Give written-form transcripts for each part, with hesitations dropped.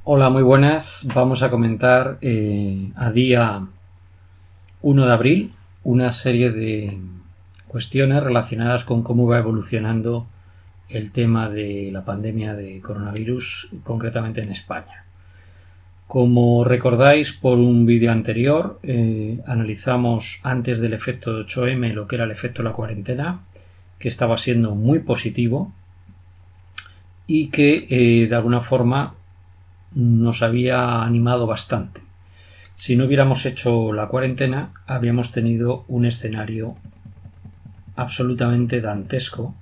Hola, muy buenas. Vamos a comentar a día 1 de abril una serie de cuestiones relacionadas con cómo va evolucionando el tema de la pandemia de coronavirus, concretamente en España. Como recordáis por un vídeo anterior, analizamos antes del efecto de 8M lo que era el efecto de la cuarentena, que estaba siendo muy positivo y que de alguna forma nos había animado bastante. Si no hubiéramos hecho la cuarentena, habríamos tenido un escenario absolutamente dantesco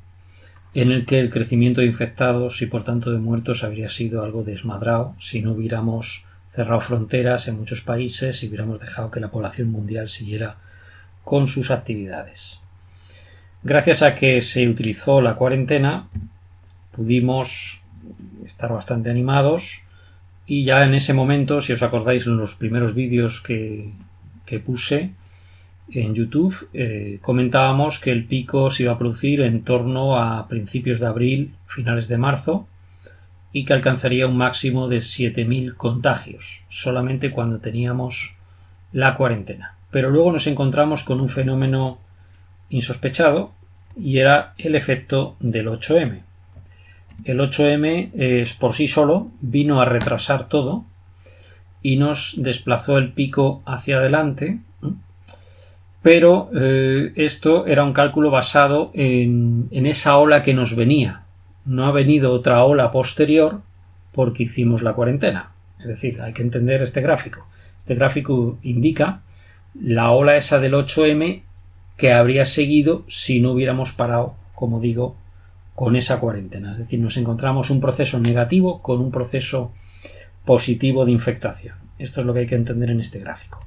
en el que el crecimiento de infectados y por tanto de muertos habría sido algo desmadrado si no hubiéramos cerrado fronteras en muchos países y hubiéramos dejado que la población mundial siguiera con sus actividades. Gracias a que se utilizó la cuarentena, pudimos estar bastante animados. Y ya en ese momento, si os acordáis en los primeros vídeos que puse en YouTube, comentábamos que el pico se iba a producir en torno a principios de abril, finales de marzo, y que alcanzaría un máximo de 7.000 contagios, solamente cuando teníamos la cuarentena. Pero luego nos encontramos con un fenómeno insospechado y era el efecto del 8M. El 8M por sí solo vino a retrasar todo y nos desplazó el pico hacia adelante, pero esto era un cálculo basado en esa ola que nos venía. No ha venido otra ola posterior porque hicimos la cuarentena. Es decir, hay que entender este gráfico. Este gráfico indica la ola esa del 8M que habría seguido si no hubiéramos parado, como digo, con esa cuarentena. Es decir, nos encontramos un proceso negativo con un proceso positivo de infectación. Esto es lo que hay que entender en este gráfico.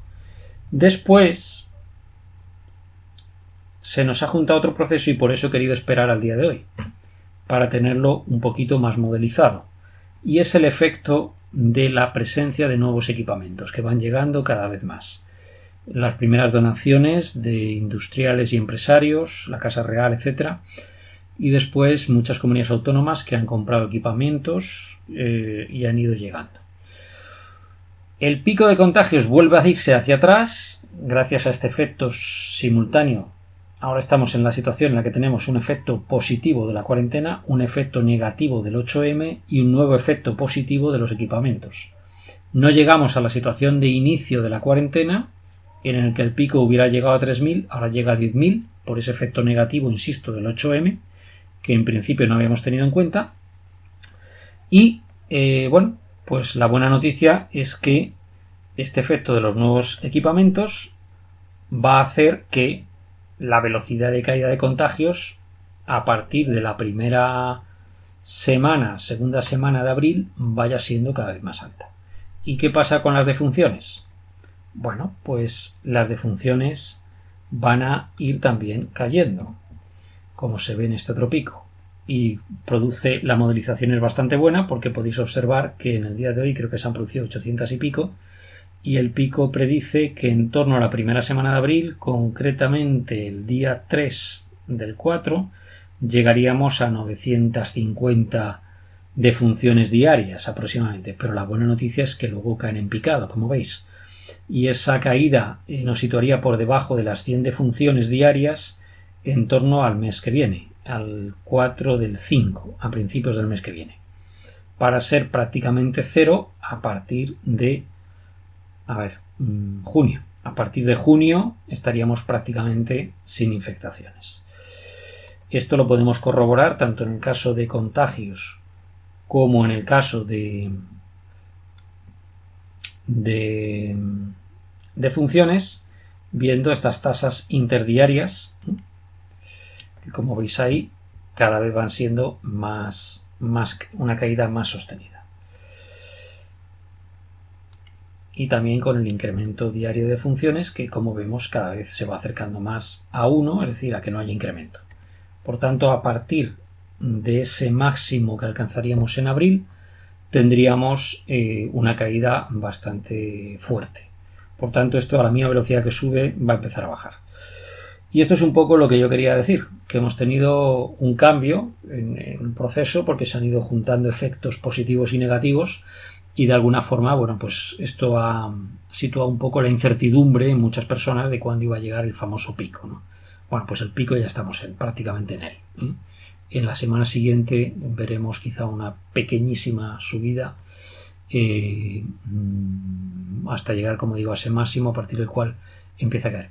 Después se nos ha juntado otro proceso y por eso he querido esperar al día de hoy, para tenerlo un poquito más modelizado. Y es el efecto de la presencia de nuevos equipamientos que van llegando cada vez más. Las primeras donaciones de industriales y empresarios, la Casa Real, etcétera, y después muchas comunidades autónomas que han comprado equipamientos y han ido llegando. El pico de contagios vuelve a irse hacia atrás gracias a este efecto simultáneo. Ahora estamos en la situación en la que tenemos un efecto positivo de la cuarentena, un efecto negativo del 8M y un nuevo efecto positivo de los equipamientos. No llegamos a la situación de inicio de la cuarentena en el que el pico hubiera llegado a 3.000, ahora llega a 10.000 por ese efecto negativo, insisto, del 8M, que en principio no habíamos tenido en cuenta. Y bueno, pues la buena noticia es que este efecto de los nuevos equipamientos va a hacer que la velocidad de caída de contagios a partir de la primera semana, segunda semana de abril, vaya siendo cada vez más alta. ¿Y qué pasa con las defunciones? Bueno, pues las defunciones van a ir también cayendo, como se ve en este otro pico. Y produce, la modelización es bastante buena porque podéis observar que en el día de hoy creo que se han producido 800 y pico, y el pico predice que en torno a la primera semana de abril, concretamente el día 3 del 4, llegaríamos a 950 defunciones diarias aproximadamente, pero la buena noticia es que luego caen en picado, como veis, y esa caída nos situaría por debajo de las 100 defunciones diarias en torno al mes que viene, al 4 del 5, a principios del mes que viene, para ser prácticamente cero a partir de junio. A partir de junio estaríamos prácticamente sin infectaciones. Esto lo podemos corroborar tanto en el caso de contagios como en el caso de funciones, viendo estas tasas interdiarias que, como veis ahí, cada vez van siendo más una caída más sostenida. Y también con el incremento diario de funciones que, como vemos, cada vez se va acercando más a 1, es decir, a que no haya incremento. Por tanto, a partir de ese máximo que alcanzaríamos en abril, tendríamos una caída bastante fuerte. Por tanto, esto a la misma velocidad que sube va a empezar a bajar. Y esto es un poco lo que yo quería decir, que hemos tenido un cambio en el proceso porque se han ido juntando efectos positivos y negativos y de alguna forma, bueno, pues esto ha situado un poco la incertidumbre en muchas personas de cuándo iba a llegar el famoso pico, ¿no? Bueno, pues el pico ya estamos prácticamente en él, ¿eh? En la semana siguiente veremos quizá una pequeñísima subida hasta llegar, como digo, a ese máximo a partir del cual empieza a caer.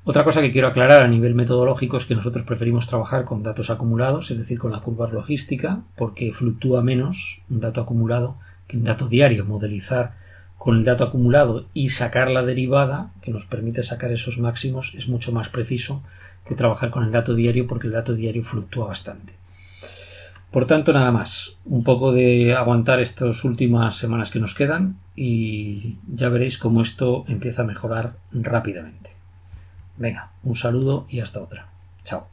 Otra cosa que quiero aclarar a nivel metodológico es que nosotros preferimos trabajar con datos acumulados, es decir, con la curva logística, porque fluctúa menos un dato acumulado que un dato diario. Modelizar con el dato acumulado y sacar la derivada, que nos permite sacar esos máximos, es mucho más preciso que trabajar con el dato diario, porque el dato diario fluctúa bastante. Por tanto, nada más, un poco de aguantar estas últimas semanas que nos quedan y ya veréis cómo esto empieza a mejorar rápidamente. Venga, un saludo y hasta otra. Chao.